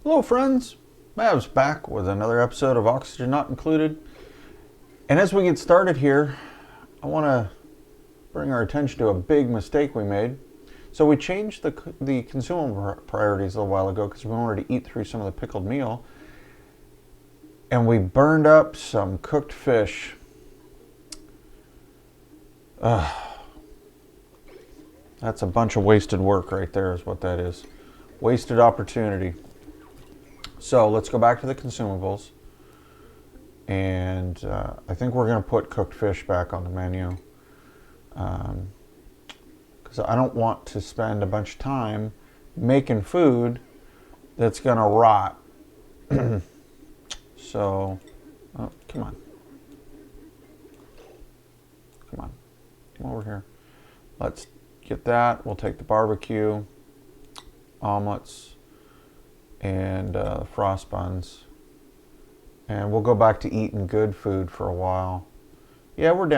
Hello friends, Mav's back with another episode of Oxygen Not Included. And as we get started here, I want to bring our attention to a big mistake we made. So we changed the consumable priorities a little while ago because we wanted to eat through some of the pickled meal. And we burned up some cooked fish. That's a bunch of wasted work right there is what that is. Wasted opportunity. So let's go back to the consumables. And I think we're going to put cooked fish back on the menu. Because I don't want to spend a bunch of time making food that's going to rot. So, oh, come on. Come over here. Let's get that. We'll take the barbecue, omelets, and frost buns. And we'll go back to eating good food for a while. Yeah, we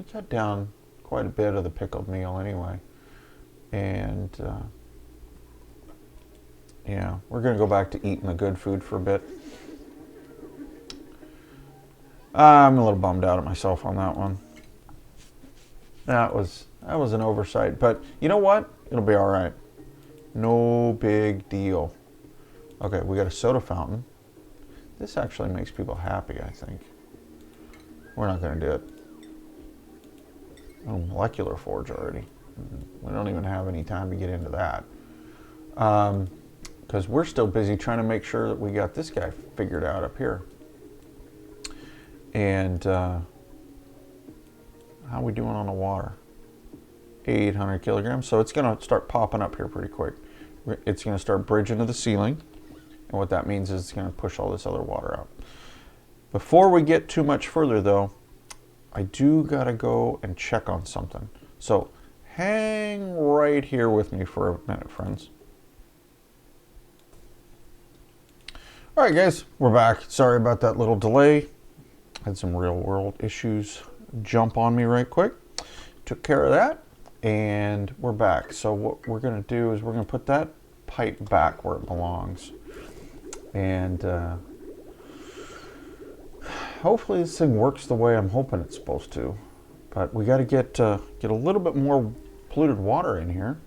cut down quite a bit of the pickled meal anyway. And yeah, we're going to go back to eating the good food for a bit. I'm a little bummed out at myself on that one. That was an oversight, but you know what? It'll be all right. No big deal. Okay, we got a soda fountain. This actually makes people happy, I think. We're not going to do it. Oh, molecular forge already. We don't even have any time to get into that. Because we're still busy trying to make sure that we got this guy figured out up here. And how are we doing on the water? 800 kilograms. So it's going to start popping up here pretty quick. It's going to start bridging to the ceiling. And what that means is it's going to push all this other water out. Before we get too much further, though, I do got to go and check on something. So hang right here with me for a minute, friends. All right, guys, we're back. Sorry about that little delay. Had some real world issues jump on me right quick. Took care of that, and we're back. So what we're going to do is we're going to put that pipe back where it belongs. And hopefully this thing works the way I'm hoping it's supposed to. But we got to get a little bit more polluted water in here.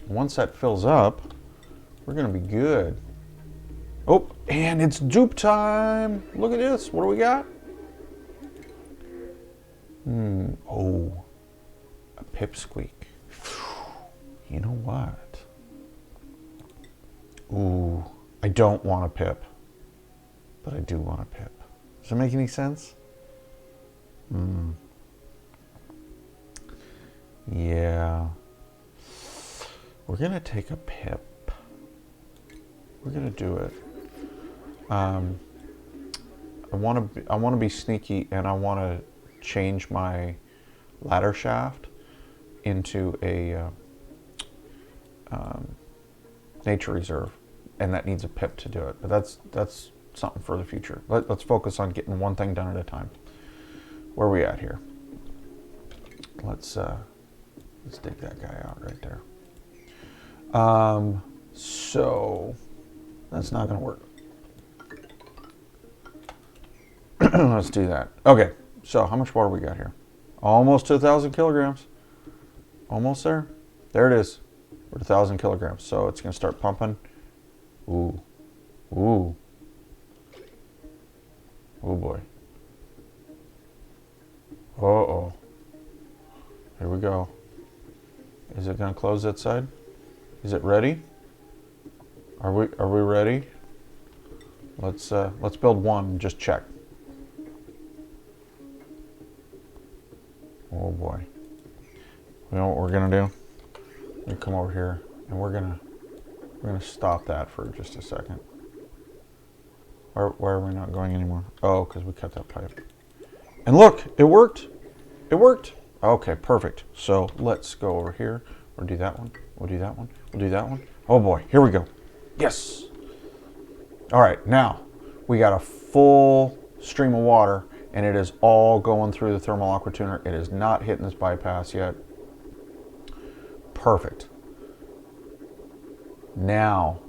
Once that fills up, we're going to be good. Oh, and it's dupe time. Look at this. What do we got? Oh, a pipsqueak. You know what? Ooh, I don't want a pip, but I do want a pip. Does that make any sense? Yeah. We're gonna take a pip. We're gonna do it. I want to be sneaky, and I want to change my ladder shaft into a nature reserve, and that needs a pip to do it. But that's something for the future. Let's focus on getting one thing done at a time. Where are we at here? Let's dig that guy out right there. So that's not going to work. Let's do that. Okay, so how much water we got here? Almost to 1,000 kilograms. Almost there. There it is. We're at 1,000 kilograms. So it's going to start pumping. Ooh. Ooh. Oh boy. Uh-oh. Here we go. Is it going to close that side? Is it ready? Are we ready? Let's build one and just check. Oh boy. You know what we're gonna do? We come over here and we're gonna stop that for just a second. Why are we not going anymore? Oh, because we cut that pipe. And look, it worked. It worked. Okay, perfect. So let's go over here. We'll do that one. We'll do that one. We'll do that one. Oh boy, here we go. Yes. All right, now we got a full stream of water, and it is all going through the thermal aqua tuner. It is not hitting this bypass yet. Perfect. Now,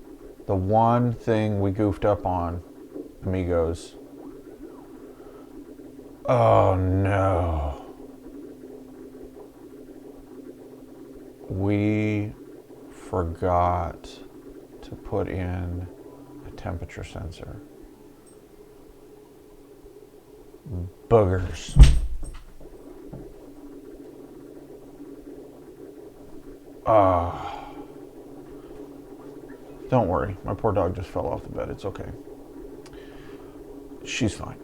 the one thing we goofed up on, amigos. Oh no. We forgot to put in a temperature sensor. Boogers. Don't worry, my poor dog just fell off the bed. It's okay. She's fine.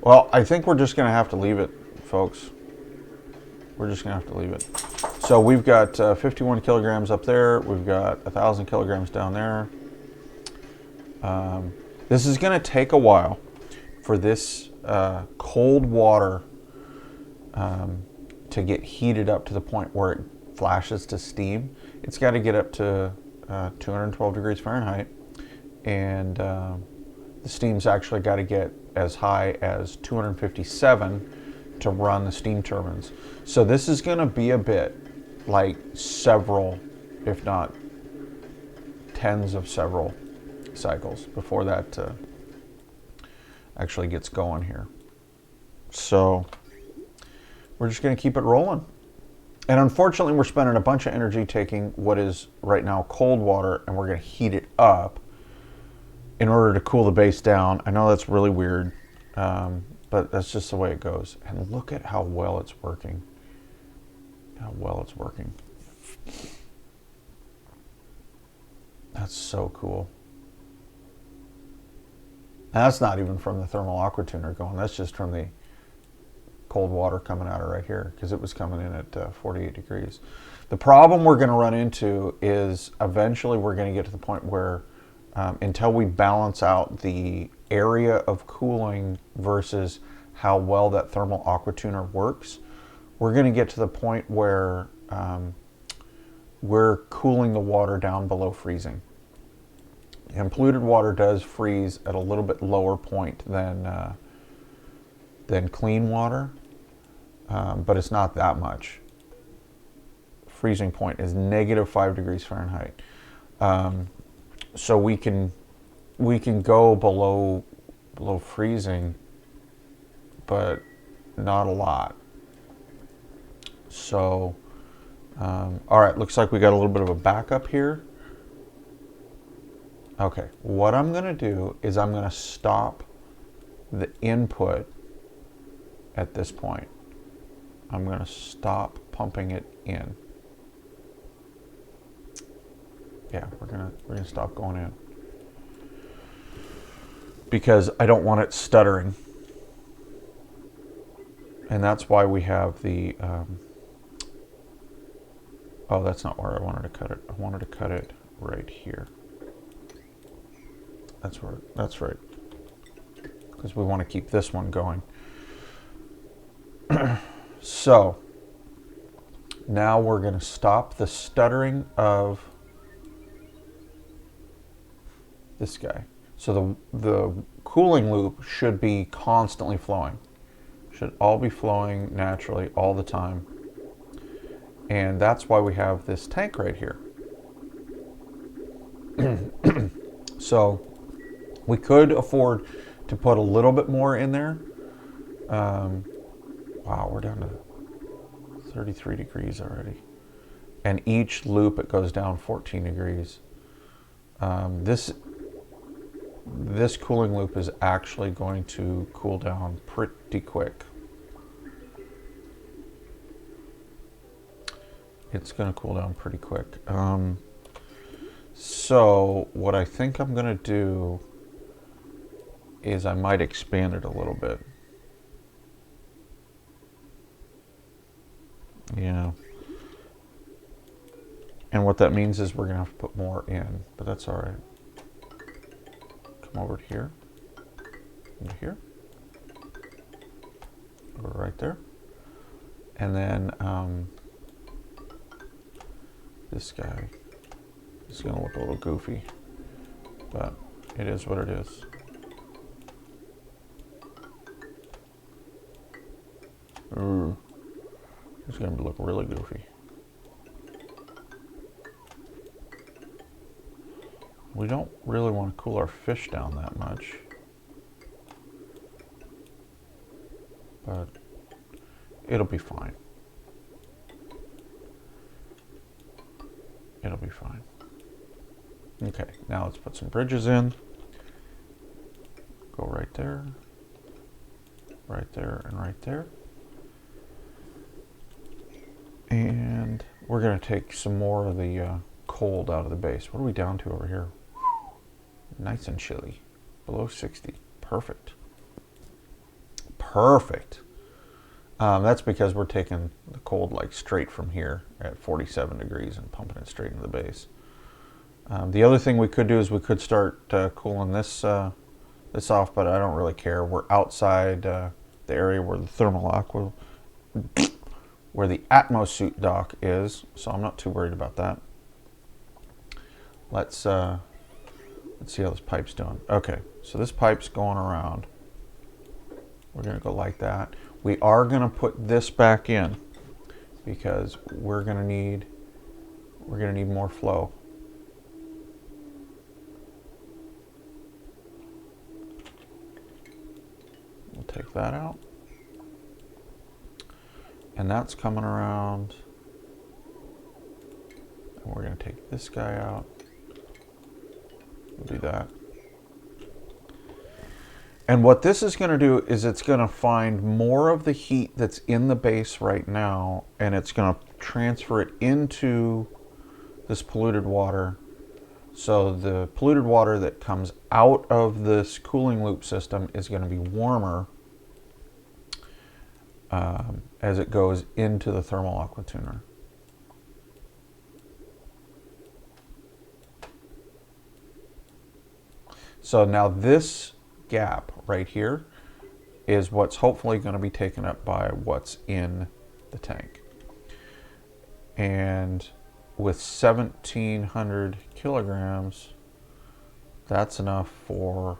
Well, I think we're just going to have to leave it, folks. We're just going to have to leave it. So we've got 51 kilograms up there. We've got 1,000 kilograms down there. This is going to take a while for this cold water to get heated up to the point where it flashes to steam. It's got to get up to 212 degrees Fahrenheit, and the steam's actually got to get as high as 257 to run the steam turbines. So this is going to be a bit, like several, if not tens of several cycles before that actually gets going here. So we're just going to keep it rolling. And unfortunately, we're spending a bunch of energy taking what is right now cold water, and we're going to heat it up in order to cool the base down. I know that's really weird, but that's just the way it goes. And look at how well it's working. How well it's working. That's so cool. And that's not even from the thermal aqua tuner going. That's just from the cold water coming out of right here, because it was coming in at 48 degrees. The problem we're going to run into is eventually we're going to get to the point where until we balance out the area of cooling versus how well that thermal aqua tuner works, we're going to get to the point where we're cooling the water down below freezing. And polluted water does freeze at a little bit lower point than clean water, but it's not that much. Freezing point is -5 degrees Fahrenheit. So we can go below freezing, but not a lot. So, all right, looks like we got a little bit of a backup here. Okay, what I'm going to do is I'm going to stop the input at this point. I'm going to stop pumping it in. Yeah, we're gonna stop going in because I don't want it stuttering, and that's why we have the. Oh, that's not where I wanted to cut it. I wanted to cut it right here. That's where. That's right. Because we want to keep this one going. So now we're going to stop the stuttering of this guy. So the cooling loop should be constantly flowing. Should all be flowing naturally all the time. And that's why we have this tank right here. So we could afford to put a little bit more in there. Wow, we're down to 33 degrees already. And each loop it goes down 14 degrees. This cooling loop is actually going to cool down pretty quick. It's going to cool down pretty quick. So what I think I'm going to do is I might expand it a little bit. Yeah. And what that means is we're going to have to put more in, but that's all right. Come over to here, over here, over right there. And then this guy is going to look a little goofy, but it is what it is. Ooh, it's going to look really goofy. We don't really want to cool our fish down that much. But it'll be fine. It'll be fine. Okay, now let's put some bridges in. Go right there, and right there. And we're going to take some more of the cold out of the base. What are we down to over here? Nice and chilly. Below 60. Perfect. Perfect. That's because we're taking the cold like straight from here at 47 degrees and pumping it straight into the base. The other thing we could do is we could start cooling this off, but I don't really care. We're outside the area where the thermal aqua, where the Atmosuit dock is, so I'm not too worried about that. Let's see how this pipe's doing. Okay, so this pipe's going around. We're gonna go like that. We are gonna put this back in because we're gonna need more flow. We'll take that out. And that's coming around. And we're gonna take this guy out. We'll do that. And what this is going to do is it's going to find more of the heat that's in the base right now, and it's going to transfer it into this polluted water. So the polluted water that comes out of this cooling loop system is going to be warmer as it goes into the thermal aqua tuner. So now this gap right here is what's hopefully going to be taken up by what's in the tank. And with 1,700 kilograms, that's enough for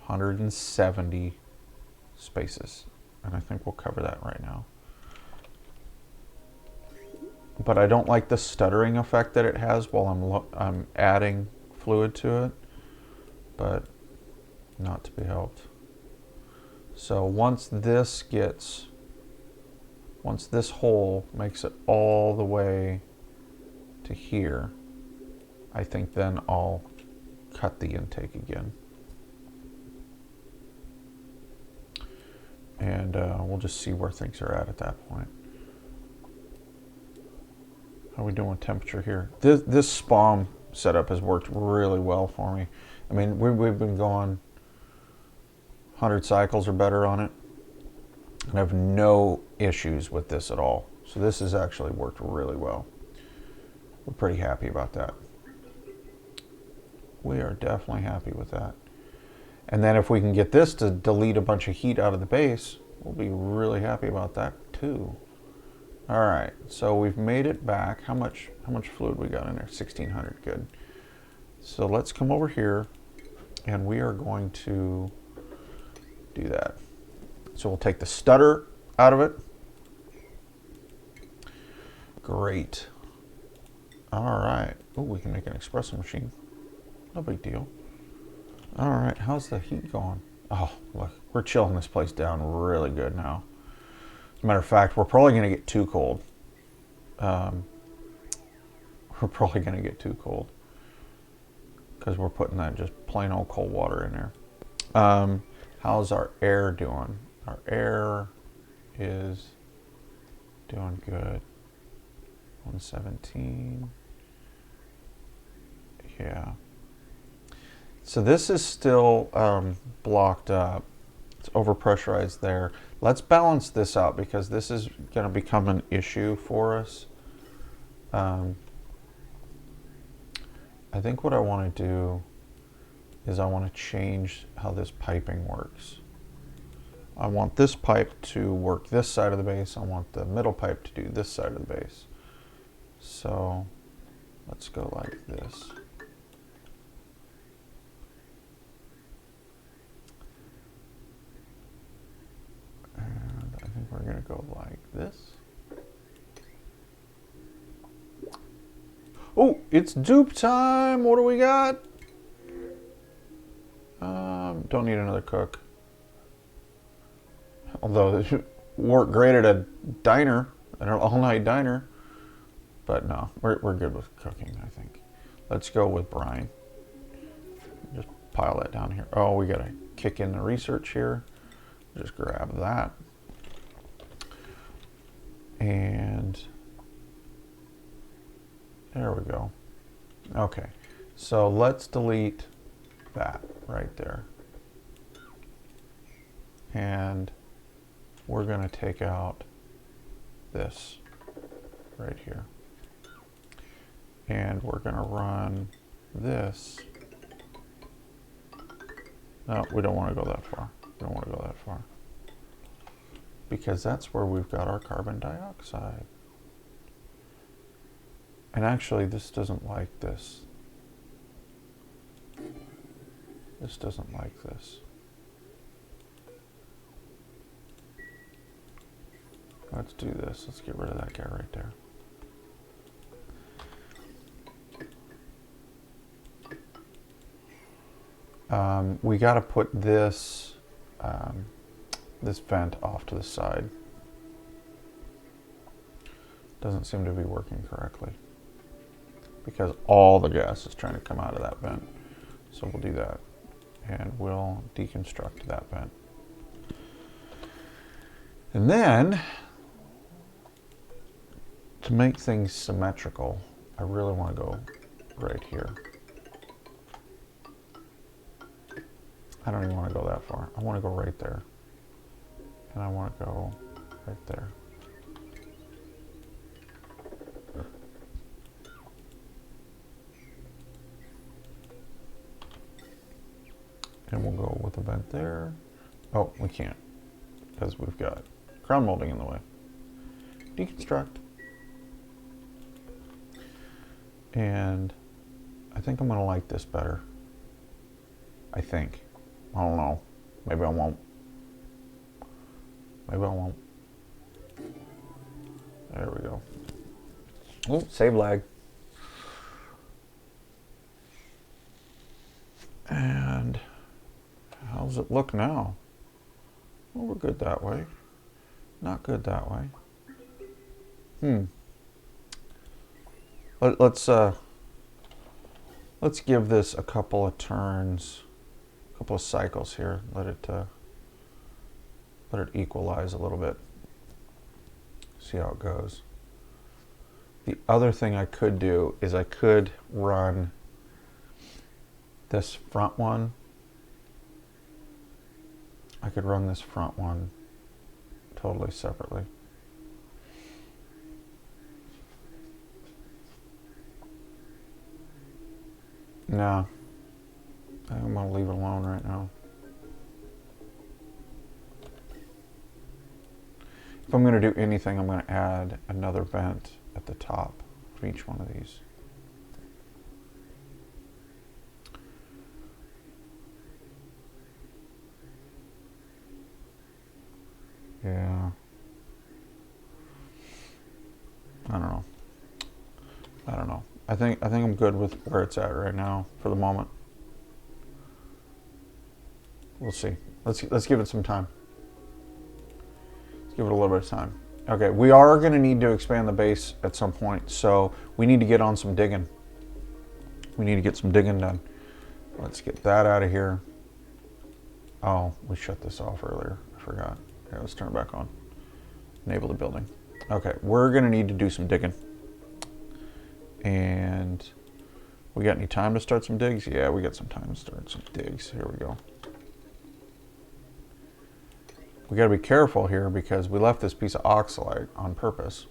170 spaces. And I think we'll cover that right now. But I don't like the stuttering effect that it has while I'm adding fluid to it. But not to be helped. So once this hole makes it all the way to here, I think then I'll cut the intake again. And we'll just see where things are at that point. How are we doing with temperature here? This SPOM setup has worked really well for me. I mean, we've been going 100 cycles or better on it, and I have no issues with this at all. So this has actually worked really well. We're pretty happy about that. We are definitely happy with that. And then if we can get this to delete a bunch of heat out of the base, we'll be really happy about that too. All right, so we've made it back. How much fluid we got in there? 1,600, good. So let's come over here, and we are going to do that. So we'll take the stutter out of it. Great. All right. Oh, we can make an espresso machine. No big deal. All right, how's the heat going? Oh, look, we're chilling this place down really good now. As a matter of fact, we're probably going to get too cold. Because we're putting that just plain old cold water in there. How's our air doing? Our air is doing good. 117. Yeah. So this is still blocked up. It's overpressurized there. Let's balance this out because this is going to become an issue for us. I think what I want to do is I want to change how this piping works. I want this pipe to work this side of the base. I want the middle pipe to do this side of the base. So let's go like this. And I think we're going to go like this. Oh, it's dupe time. What do we got? Don't need another cook. Although it worked great at a diner, an all-night diner. But no, we're good with cooking, I think. Let's go with brine. Just pile that down here. Oh, we gotta kick in the research here. Just grab that. And there we go. Okay, so let's delete that right there. And we're gonna take out this right here. And we're gonna run this. No, we don't wanna go that far. We don't wanna go that far. Because that's where we've got our carbon dioxide. And actually, this doesn't like this. This doesn't like this. Let's do this. Let's get rid of that guy right there. We got to put this this vent off to the side. Doesn't seem to be working correctly because all the gas is trying to come out of that vent. So we'll do that, and we'll deconstruct that vent. And then, to make things symmetrical, I really want to go right here. I don't even want to go that far. I want to go right there. And I want to go right there. And we'll go with a vent there. Oh, we can't, because we've got crown molding in the way. Deconstruct. And I think I'm going to like this better. I think. I don't know. Maybe I won't. Maybe I won't. There we go. Oh, save lag. And how does it look now? Well, we're good that way. Not good that way. Let's give this a couple of turns, a couple of cycles here. Let it equalize a little bit. See how it goes. The other thing I could do is I could run this front one. I could run this front one totally separately. No, I'm going to leave it alone right now. If I'm going to do anything, I'm going to add another vent at the top of each one of these. Yeah. I don't know. I don't know. I think I'm good with where it's at right now for the moment. We'll see. Let's give it some time. Let's give it a little bit of time. Okay, we are going to need to expand the base at some point, so we need to get on some digging. We need to get some digging done. Let's get that out of here. Oh, we shut this off earlier. I forgot. Okay, let's turn it back on. Enable the building. Okay, we're going to need to do some digging. And we got any time to start some digs? Yeah, we got some time to start some digs. Here we go. We got to be careful here because we left this piece of oxalate on purpose.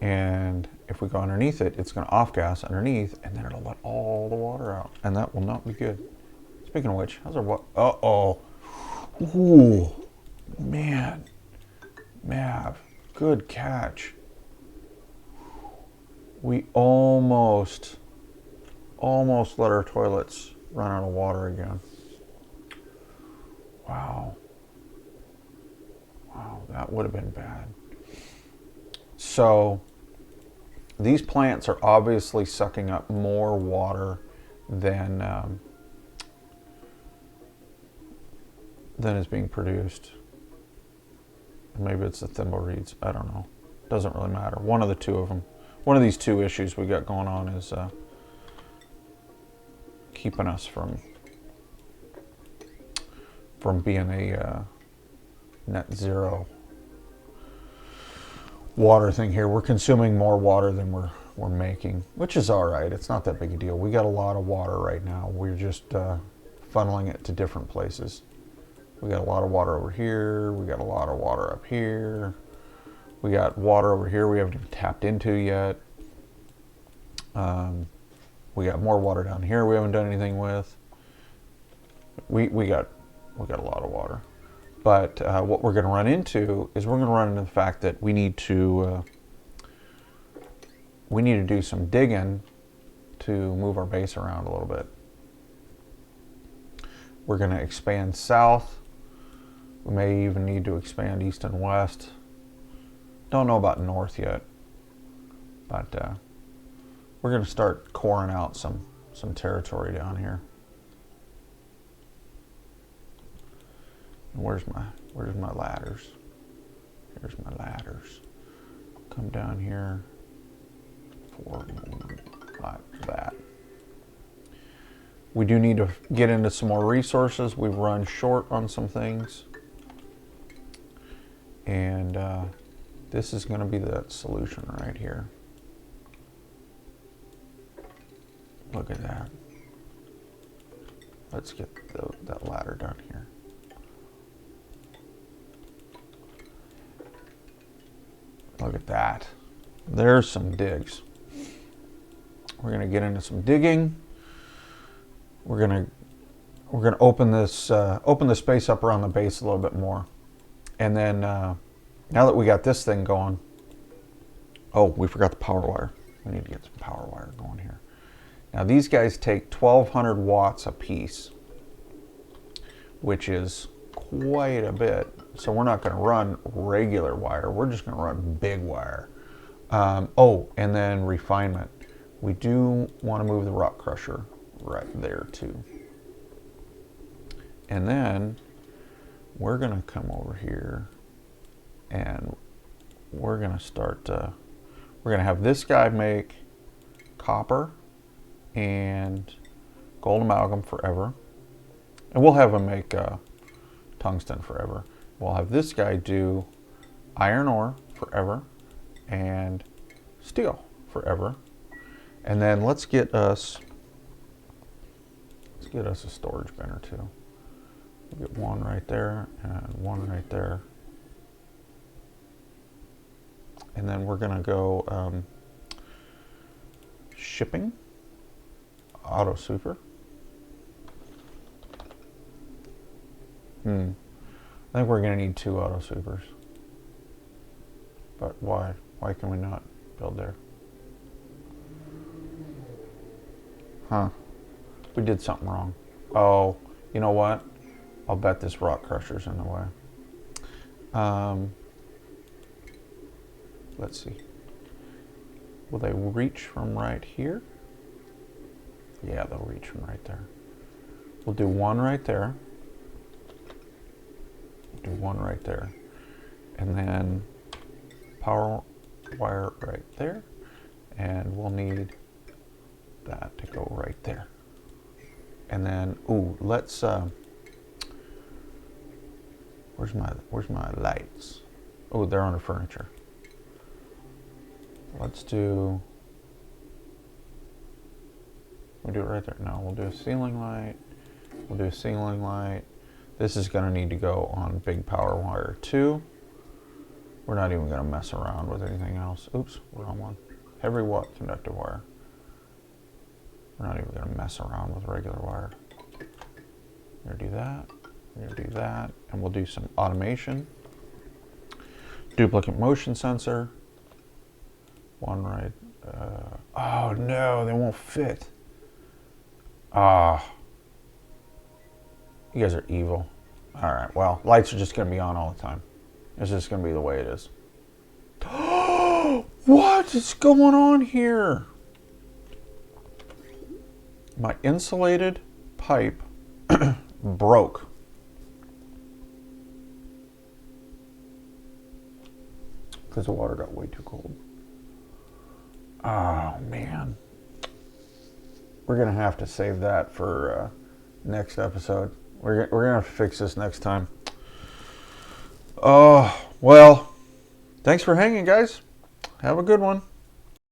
And if we go underneath it, it's going to off-gas underneath, and then it'll let all the water out. And that will not be good. Speaking of which, how's our water? Uh-oh. Ooh. Man. Mav. Good catch. We almost let our toilets run out of water again. Wow. That would have been bad. So these plants are obviously sucking up more water than is being produced. Maybe it's the thimble reeds. I don't know. Doesn't really matter. One of the two of them. One of these two issues we got going on is keeping us from being a net zero water thing here. We're consuming more water than we're making, which is all right. It's not that big a deal. We got a lot of water right now. We're just funneling it to different places. We got a lot of water over here. We got a lot of water up here. We got water over here we haven't even tapped into yet. We got more water down here we haven't done anything with. We got a lot of water. But what we're going to run into is we're going to run into the fact that we need to do some digging to move our base around a little bit. We're going to expand south. We may even need to expand east and west. Don't know about north yet, but we're going to start coring out some territory down here. Where's my ladders? Here's my ladders. Come down here for like that. We do need to get into some more resources. We've run short on some things. And this is going to be that solution right here. Look at that. Let's get that ladder down here. Look at that. There's some digs. We're going to get into some digging. We're going to open the space up around the base a little bit more. And then now that we got this thing going, oh, we forgot the power wire. We need to get some power wire going here. Now these guys take 1200 watts a piece, which is quite a bit. So we're not going to run regular wire. We're just going to run big wire. Oh, and then refinement. We do want to move the rock crusher right there too. And then we're going to come over here and we're going to start, we're going to have this guy make copper and gold amalgam forever. And we'll have him make tungsten forever. We'll have this guy do iron ore forever and steel forever. And then let's get us a storage bin or two. We'll get one right there and one right there. And then we're gonna go shipping, auto sweeper. I think we're gonna need 2 auto sweepers. But why? Why can we not build there? Huh. We did something wrong. Oh, you know what? I'll bet this rock crusher's in the way. Let's see. Will they reach from right here? Yeah, they'll reach from right there. We'll do one right there. Do one right there. And then power wire right there. And we'll need that to go right there. And then, ooh, let's where's my lights? Oh, they're under furniture. Let's do, we'll do it right there. No, we'll do a ceiling light. We'll do a ceiling light. This is gonna need to go on big power wire too. We're not even gonna mess around with anything else. Oops, wrong one. Heavy watt conductive wire. We're not even gonna mess around with regular wire. We're gonna do that. We're gonna do that, and we'll do some automation. Duplicate motion sensor. One right. Oh no, they won't fit. Ah. You guys are evil. All right, well, lights are just gonna be on all the time. It's just going to be the way it is. What is going on here? My insulated pipe broke. Because the water got way too cold. Oh, man. We're going to have to save that for next episode. We're going to have to fix this next time. Oh, well, thanks for hanging, guys. Have a good one.